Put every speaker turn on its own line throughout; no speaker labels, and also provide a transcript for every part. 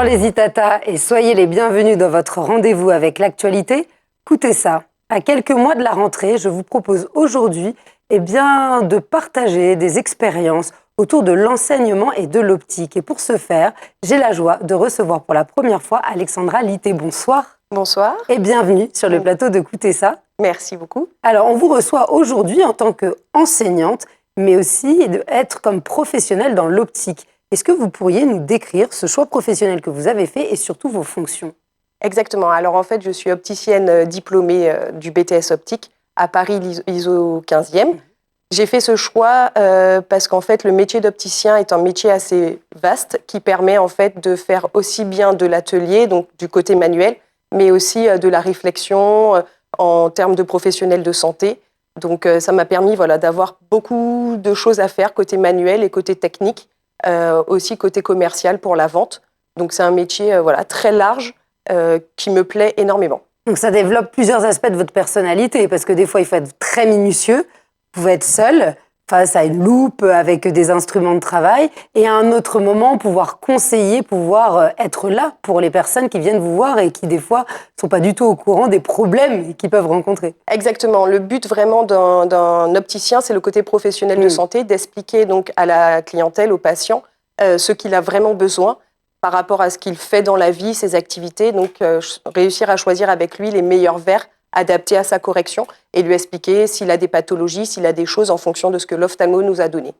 les Itata et soyez les bienvenus dans votre rendez-vous avec l'actualité. Écoutez ça, à quelques mois de la rentrée, je vous propose aujourd'hui de partager des expériences autour de l'enseignement et de l'optique. Et pour ce faire, j'ai la joie de recevoir pour la première fois Alexandra Litté. Bonsoir.
Bonsoir.
Et bienvenue sur le plateau de Écoutez ça.
Merci beaucoup.
Alors, on vous reçoit aujourd'hui en tant qu'enseignante, mais aussi d'être comme professionnelle dans l'optique. Est-ce que vous pourriez nous décrire ce choix professionnel que vous avez fait et surtout vos fonctions ?
Exactement. Alors en fait, je suis opticienne diplômée du BTS optique à Paris ISO 15e. J'ai fait ce choix parce qu'en fait, le métier d'opticien est un métier assez vaste qui permet en fait de faire aussi bien de l'atelier, donc du côté manuel, mais aussi de la réflexion en termes de professionnels de santé. Donc ça m'a permis d'avoir beaucoup de choses à faire côté manuel et côté technique. Aussi côté commercial pour la vente. Donc c'est un métier très large qui me plaît énormément.
Donc ça développe plusieurs aspects de votre personnalité, parce que des fois il faut être très minutieux, vous pouvez être seul face à une loupe avec des instruments de travail, et à un autre moment pouvoir conseiller, pouvoir être là pour les personnes qui viennent vous voir et qui des fois ne sont pas du tout au courant des problèmes qu'ils peuvent rencontrer.
Exactement. Le but vraiment d'un opticien, c'est le côté professionnel de santé, d'expliquer donc à la clientèle, au patient, ce qu'il a vraiment besoin par rapport à ce qu'il fait dans la vie, ses activités. Donc réussir à choisir avec lui les meilleurs verres adaptés à sa correction et lui expliquer s'il a des pathologies, s'il a des choses en fonction de ce que l'ophtalmo nous a donné.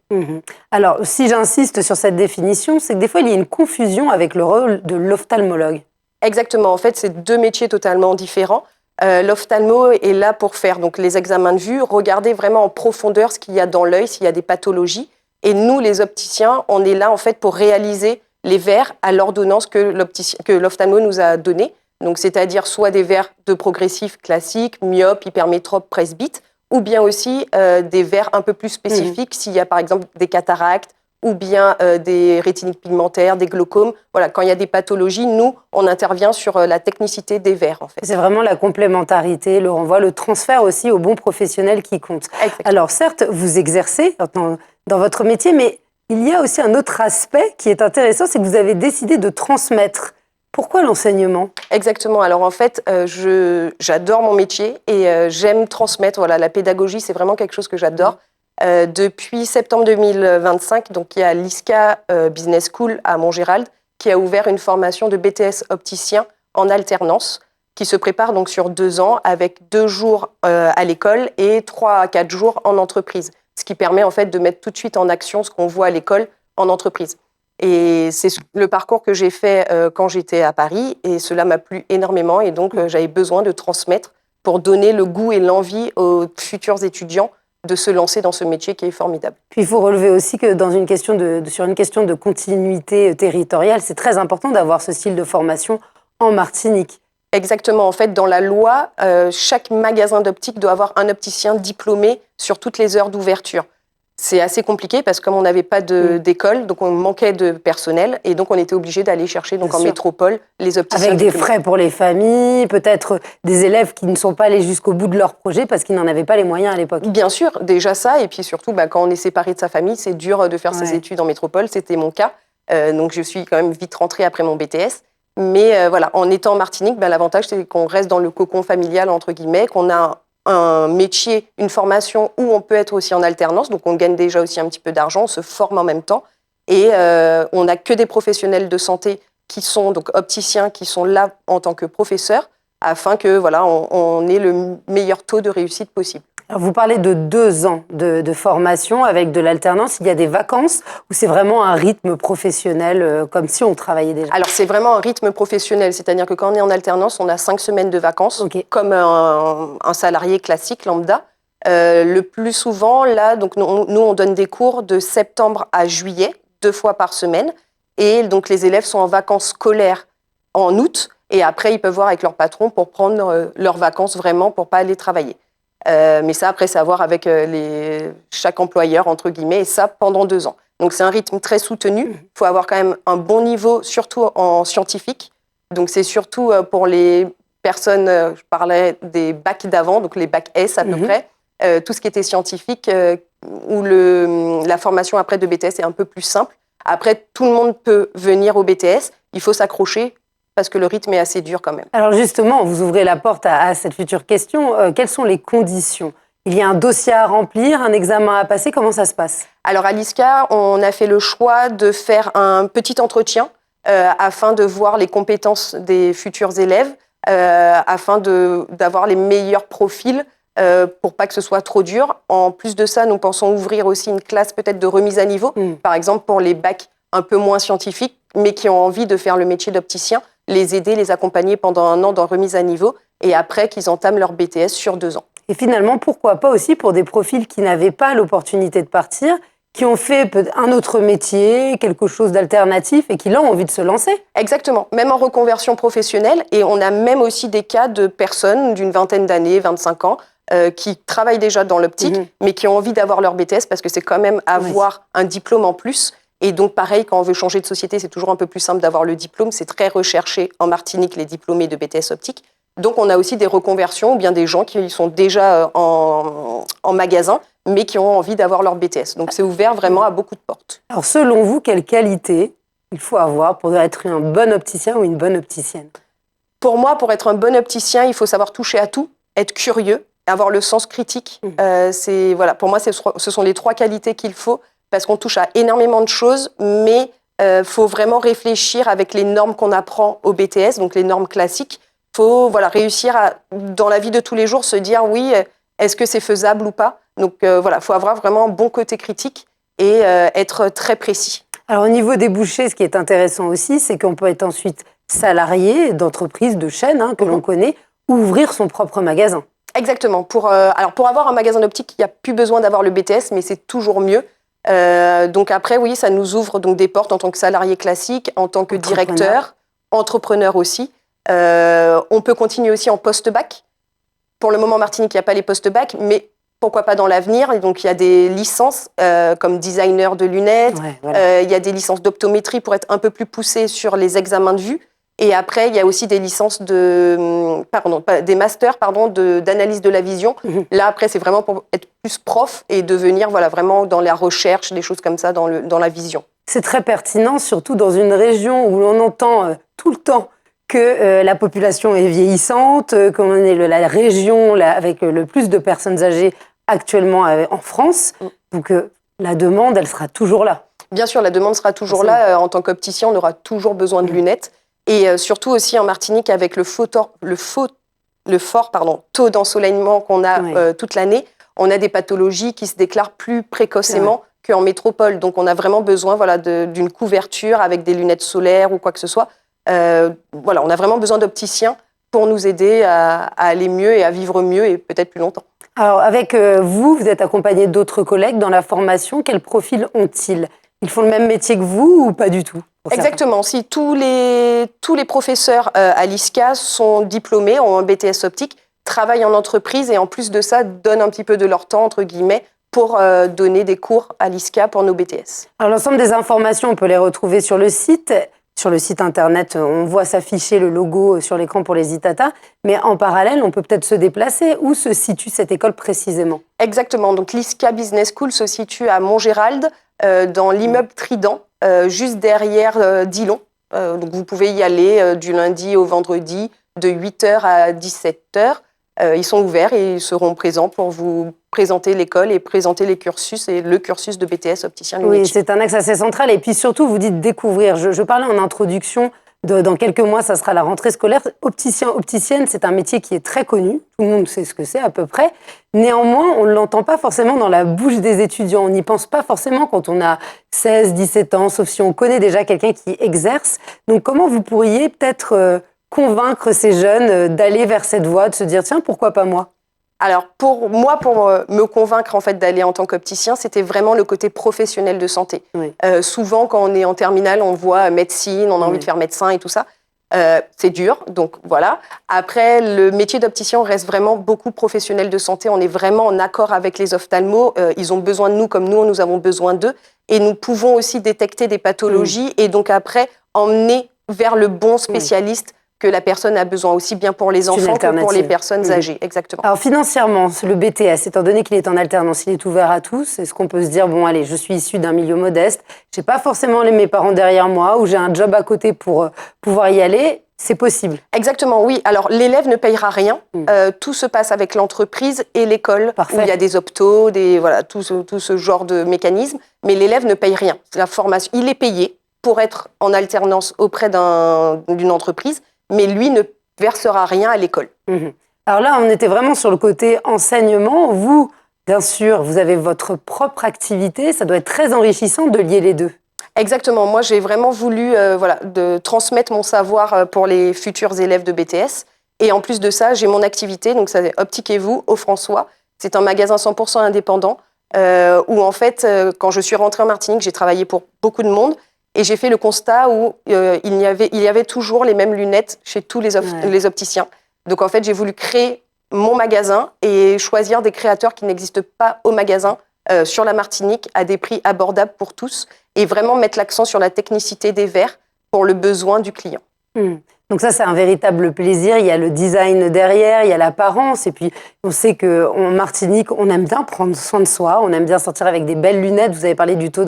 Alors, si j'insiste sur cette définition, c'est que des fois, il y a une confusion avec le rôle de l'ophtalmologue.
Exactement. En fait, c'est deux métiers totalement différents. L'ophtalmo est là pour faire donc, les examens de vue, regarder vraiment en profondeur ce qu'il y a dans l'œil, s'il y a des pathologies. Et nous, les opticiens, on est là en fait pour réaliser les verres à l'ordonnance que l'ophtalmo nous a donné. Donc, c'est-à-dire soit des verres de progressif classiques, myope, hypermétrope, presbyte, ou bien aussi des verres un peu plus spécifiques s'il y a par exemple des cataractes ou bien des rétinites pigmentaires, des glaucomes. Voilà, quand il y a des pathologies, nous, on intervient sur la technicité des verres, en fait.
C'est vraiment la complémentarité, le renvoi, le transfert aussi aux bons professionnels qui comptent.
Exactement.
Alors certes, vous exercez dans votre métier, mais il y a aussi un autre aspect qui est intéressant, c'est que vous avez décidé de transmettre. Pourquoi l'enseignement ?
Exactement. Alors en fait, j'adore mon métier et j'aime transmettre. Voilà, la pédagogie, c'est vraiment quelque chose que j'adore. Depuis septembre 2025, donc il y a l'ISCA Business School à Montgérald qui a ouvert une formation de BTS opticien en alternance qui se prépare donc sur 2 ans avec 2 jours à l'école et 3 à 4 jours en entreprise. Ce qui permet en fait de mettre tout de suite en action ce qu'on voit à l'école en entreprise. Et c'est le parcours que j'ai fait quand j'étais à Paris et cela m'a plu énormément et donc j'avais besoin de transmettre pour donner le goût et l'envie aux futurs étudiants de se lancer dans ce métier qui est formidable.
Puis il faut relever aussi que sur une question de continuité territoriale, c'est très important d'avoir ce style de formation en Martinique.
Exactement. En fait, dans la loi, chaque magasin d'optique doit avoir un opticien diplômé sur toutes les heures d'ouverture. C'est assez compliqué parce que comme on n'avait pas d'école, donc on manquait de personnel et donc on était obligé d'aller chercher donc en métropole les opticiens.
Avec des frais pour les familles, peut-être des élèves qui ne sont pas allés jusqu'au bout de leur projet parce qu'ils n'en avaient pas les moyens à l'époque.
Bien sûr, déjà ça, et puis surtout quand on est séparé de sa famille, c'est dur de faire ses études en métropole, c'était mon cas. Donc je suis quand même vite rentrée après mon BTS. Mais en étant en Martinique, l'avantage c'est qu'on reste dans le cocon familial entre guillemets, qu'on a un métier, une formation où on peut être aussi en alternance, donc on gagne déjà aussi un petit peu d'argent, on se forme en même temps, et on n'a que des professionnels de santé qui sont donc opticiens, qui sont là en tant que professeurs, afin que on ait le meilleur taux de réussite possible.
Alors vous parlez de 2 ans de formation avec de l'alternance. Il y a des vacances ou c'est vraiment un rythme professionnel comme si on travaillait déjà ?
Alors c'est vraiment un rythme professionnel, c'est-à-dire que quand on est en alternance, on a 5 semaines de vacances, comme un salarié classique lambda. Le plus souvent, là, donc nous on donne des cours de septembre à juillet, 2 fois par semaine, et donc les élèves sont en vacances scolaires en août, et après ils peuvent voir avec leur patron pour prendre leurs vacances vraiment pour pas aller travailler. Mais ça, après, c'est à voir avec chaque employeur, entre guillemets, et ça pendant 2 ans. Donc, c'est un rythme très soutenu. Il faut avoir quand même un bon niveau, surtout en scientifique. Donc, c'est surtout pour les personnes, je parlais des bacs d'avant, donc les bacs S à peu près, tout ce qui était scientifique, où la formation après de BTS est un peu plus simple. Après, tout le monde peut venir au BTS, il faut s'accrocher parce que le rythme est assez dur quand même.
Alors justement, vous ouvrez la porte à cette future question. Quelles sont les conditions ? Il y a un dossier à remplir, un examen à passer, comment ça se passe ?
Alors à l'ISCA, on a fait le choix de faire un petit entretien afin de voir les compétences des futurs élèves, afin d'avoir les meilleurs profils pour pas que ce soit trop dur. En plus de ça, nous pensons ouvrir aussi une classe peut-être de remise à niveau, par exemple pour les bacs un peu moins scientifiques, mais qui ont envie de faire le métier d'opticien, les aider, les accompagner pendant 1 an dans remise à niveau, et après qu'ils entament leur BTS sur 2 ans.
Et finalement, pourquoi pas aussi pour des profils qui n'avaient pas l'opportunité de partir, qui ont fait un autre métier, quelque chose d'alternatif et qui là ont envie de se lancer ?
Exactement, même en reconversion professionnelle. Et on a même aussi des cas de personnes d'une vingtaine d'années, 25 ans, qui travaillent déjà dans l'optique, mais qui ont envie d'avoir leur BTS parce que c'est quand même avoir un diplôme en plus. Et donc pareil, quand on veut changer de société, c'est toujours un peu plus simple d'avoir le diplôme. C'est très recherché en Martinique, les diplômés de BTS optique. Donc on a aussi des reconversions ou bien des gens qui sont déjà en magasin, mais qui ont envie d'avoir leur BTS. Donc c'est ouvert vraiment à beaucoup de portes.
Alors selon vous, quelle qualité il faut avoir pour être un bon opticien ou une bonne opticienne ?
Pour moi, pour être un bon opticien, il faut savoir toucher à tout, être curieux, avoir le sens critique. Pour moi, ce sont les 3 qualités qu'il faut, parce qu'on touche à énormément de choses, mais faut vraiment réfléchir avec les normes qu'on apprend au BTS, donc les normes classiques. Faut réussir à, dans la vie de tous les jours, se dire oui, est-ce que c'est faisable ou pas. Donc faut avoir vraiment un bon côté critique et être très précis.
Alors au niveau des débouchés, ce qui est intéressant aussi, c'est qu'on peut être ensuite salarié d'entreprise, de chaîne que l'on connaît, ou ouvrir son propre magasin.
Exactement. Pour avoir un magasin d'optique, il n'y a plus besoin d'avoir le BTS, mais c'est toujours mieux. Donc après, oui, ça nous ouvre donc des portes en tant que salarié classique, en tant que directeur, entrepreneur aussi. On peut continuer aussi en post-bac. Pour le moment, en Martinique, il n'y a pas les post-bac, mais pourquoi pas dans l'avenir. Et donc, il y a des licences comme designer de lunettes, il y a des licences d'optométrie pour être un peu plus poussé sur les examens de vue. Et après, il y a aussi des licences des masters d'analyse de la vision. Là, après, c'est vraiment pour être plus prof et devenir vraiment dans la recherche, des choses comme ça, dans la vision.
C'est très pertinent, surtout dans une région où l'on entend tout le temps que la population est vieillissante, qu'on est la région avec le plus de personnes âgées actuellement en France. Donc la demande, elle sera toujours là.
Bien sûr, la demande sera toujours là. En tant qu'opticien, on aura toujours besoin de lunettes. Et surtout aussi en Martinique, avec le fort taux d'ensoleillement qu'on a toute l'année, on a des pathologies qui se déclarent plus précocement qu'en métropole. Donc on a vraiment besoin d'une couverture avec des lunettes solaires ou quoi que ce soit. On a vraiment besoin d'opticiens pour nous aider à aller mieux et à vivre mieux et peut-être plus longtemps.
Alors avec vous êtes accompagné d'autres collègues dans la formation. Quel profil ont-ils ? Ils font le même métier que vous ou pas du tout ?
Exactement. Si tous les professeurs à l'ISCA sont diplômés, ont un BTS optique, travaillent en entreprise et en plus de ça, donnent un petit peu de leur temps, entre guillemets, pour donner des cours à l'ISCA pour nos BTS.
Alors l'ensemble des informations, on peut les retrouver sur le site. Sur le site internet, on voit s'afficher le logo sur l'écran pour les Itata, mais en parallèle, on peut peut-être se déplacer. Où se situe cette école précisément ?
Exactement. Donc l'ISCA Business School se situe à Montgérald, dans l'immeuble Trident, juste derrière Dillon. Donc vous pouvez y aller du lundi au vendredi de 8h à 17h. Ils sont ouverts et ils seront présents pour vous présenter l'école et présenter les cursus et le cursus de BTS opticien lunetier.
Oui, c'est un axe assez central. Et puis surtout, vous dites découvrir. Je parlais en introduction, dans quelques mois, ça sera la rentrée scolaire. Opticien, opticienne, c'est un métier qui est très connu. Tout le monde sait ce que c'est à peu près. Néanmoins, on ne l'entend pas forcément dans la bouche des étudiants. On n'y pense pas forcément quand on a 16, 17 ans, sauf si on connaît déjà quelqu'un qui exerce. Donc comment vous pourriez peut-être convaincre ces jeunes d'aller vers cette voie, de se dire tiens, pourquoi pas moi ?
Alors pour me convaincre en fait d'aller en tant qu'opticien, c'était vraiment le côté professionnel de santé.
Oui.
Souvent quand on est en terminale, on voit médecine, on a envie de faire médecin et tout ça. C'est dur, donc voilà. Après, le métier d'opticien reste vraiment beaucoup professionnel de santé. On est vraiment en accord avec les ophtalmos. Ils ont besoin de nous comme nous avons besoin d'eux. Et nous pouvons aussi détecter des pathologies et donc après emmener vers le bon spécialiste que la personne a besoin, aussi bien pour les enfants que pour les personnes âgées. Exactement.
Alors financièrement, le BTS, étant donné qu'il est en alternance, il est ouvert à tous. Est-ce qu'on peut se dire, bon allez, je suis issu d'un milieu modeste, j'ai pas forcément mes parents derrière moi ou j'ai un job à côté pour pouvoir y aller, c'est possible?
Exactement, oui. Alors l'élève ne payera rien. Tout se passe avec l'entreprise et l'école, où il y a des optos, tout ce genre de mécanismes. Mais l'élève ne paye rien. La formation, il est payé pour être en alternance auprès d'une entreprise, mais lui ne versera rien à l'école.
Alors là, on était vraiment sur le côté enseignement. Vous, bien sûr, vous avez votre propre activité. Ça doit être très enrichissant de lier les deux.
Exactement. Moi, j'ai vraiment voulu de transmettre mon savoir pour les futurs élèves de BTS. Et en plus de ça, j'ai mon activité, donc c'est Optiquez-vous au François. C'est un magasin 100% indépendant où, en fait, quand je suis rentrée en Martinique, j'ai travaillé pour beaucoup de monde. Et j'ai fait le constat où il y avait toujours les mêmes lunettes chez tous les opticiens. Donc, en fait, j'ai voulu créer mon magasin et choisir des créateurs qui n'existent pas au magasin sur la Martinique à des prix abordables pour tous et vraiment mettre l'accent sur la technicité des verres pour le besoin du client.
Donc ça, c'est un véritable plaisir. Il y a le design derrière, il y a l'apparence. Et puis, on sait qu'en Martinique, on aime bien prendre soin de soi. On aime bien sortir avec des belles lunettes. Vous avez parlé du taux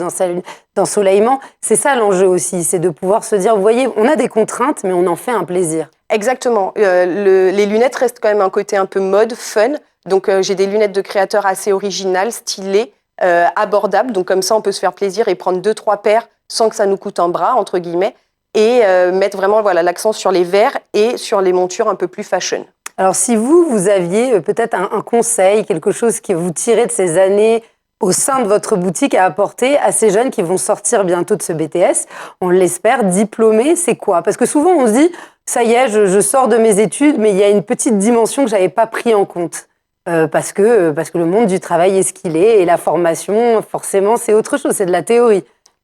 d'ensoleillement. C'est ça l'enjeu aussi, c'est de pouvoir se dire, vous voyez, on a des contraintes, mais on en fait un plaisir.
Exactement. Les lunettes restent quand même un côté un peu mode, fun. Donc, j'ai des lunettes de créateurs assez originales, stylées, abordables. Donc, comme ça, on peut se faire plaisir et prendre 2-3 paires sans que ça nous coûte un bras, entre guillemets. Et mettre vraiment l'accent sur les verres et sur les montures un peu plus fashion.
Alors, si vous aviez peut-être un conseil, quelque chose que vous tirez de ces années au sein de votre boutique à apporter à ces jeunes qui vont sortir bientôt de ce BTS, on l'espère, diplômés, c'est quoi? Parce que souvent, on se dit, ça y est, je sors de mes études, mais il y a une petite dimension que je n'avais pas pris en compte. Parce que le monde du travail est ce qu'il est et la formation, forcément, c'est autre chose, c'est de la théorie.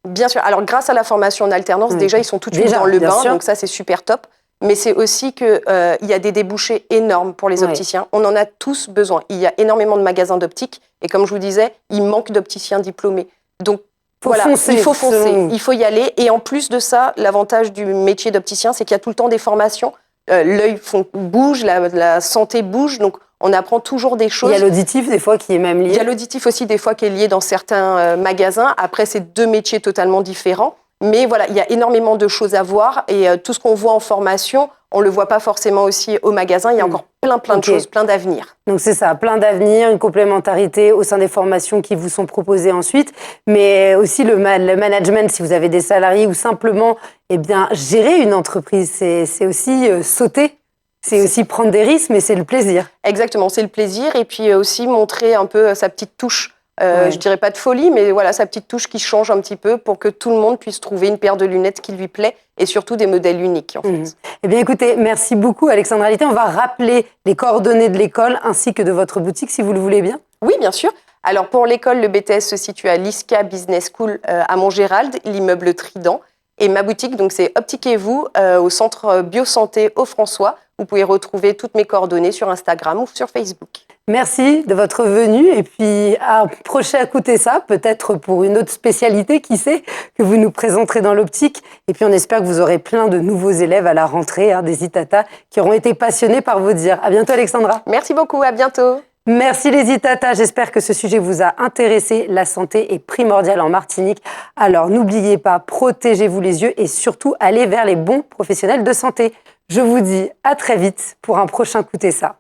Bien sûr. Alors, grâce à la formation en alternance, déjà, ils sont tout de suite dans le bain. Donc ça, c'est super top. Mais c'est aussi qu'il y a des débouchés énormes pour les opticiens. On en a tous besoin. Il y a énormément de magasins d'optique. Et comme je vous disais, il manque d'opticiens diplômés. Donc, il faut foncer. Il faut y aller. Et en plus de ça, l'avantage du métier d'opticien, c'est qu'il y a tout le temps des formations. L'œil bouge, la santé bouge. Donc, on apprend toujours des choses.
Il y a l'auditif, des fois, qui est même lié.
Il y a l'auditif aussi, des fois, qui est lié dans certains magasins. Après, c'est 2 métiers totalement différents. Mais voilà, il y a énormément de choses à voir. Et tout ce qu'on voit en formation, on ne le voit pas forcément aussi au magasin. Il y a encore plein de choses, plein d'avenir.
Donc, c'est ça, plein d'avenir, une complémentarité au sein des formations qui vous sont proposées ensuite. Mais aussi le management, si vous avez des salariés ou simplement gérer une entreprise, c'est aussi sauter. C'est aussi prendre des risques, mais c'est le plaisir.
Exactement, c'est le plaisir. Et puis aussi montrer un peu sa petite touche. Je dirais pas de folie, mais voilà, sa petite touche qui change un petit peu pour que tout le monde puisse trouver une paire de lunettes qui lui plaît et surtout des modèles uniques, en fait.
Eh bien, écoutez, merci beaucoup, Alexandra Alité. On va rappeler les coordonnées de l'école ainsi que de votre boutique, si vous le voulez bien.
Oui, bien sûr. Alors, pour l'école, le BTS se situe à l'ISCA Business School à Montgérald, l'immeuble Trident. Et ma boutique, donc, c'est Optiquez-vous au centre Biosanté au François. Vous pouvez retrouver toutes mes coordonnées sur Instagram ou sur Facebook.
Merci de votre venue et puis approchez à écouter ça, peut-être pour une autre spécialité, qui sait, que vous nous présenterez dans l'optique. Et puis on espère que vous aurez plein de nouveaux élèves à la rentrée, des Itata, qui auront été passionnés par vos dires. À bientôt, Alexandra.
Merci beaucoup, à bientôt.
Merci les Itata, j'espère que ce sujet vous a intéressé. La santé est primordiale en Martinique. Alors n'oubliez pas, protégez-vous les yeux et surtout allez vers les bons professionnels de santé. Je vous dis à très vite pour un prochain Écoutez ça.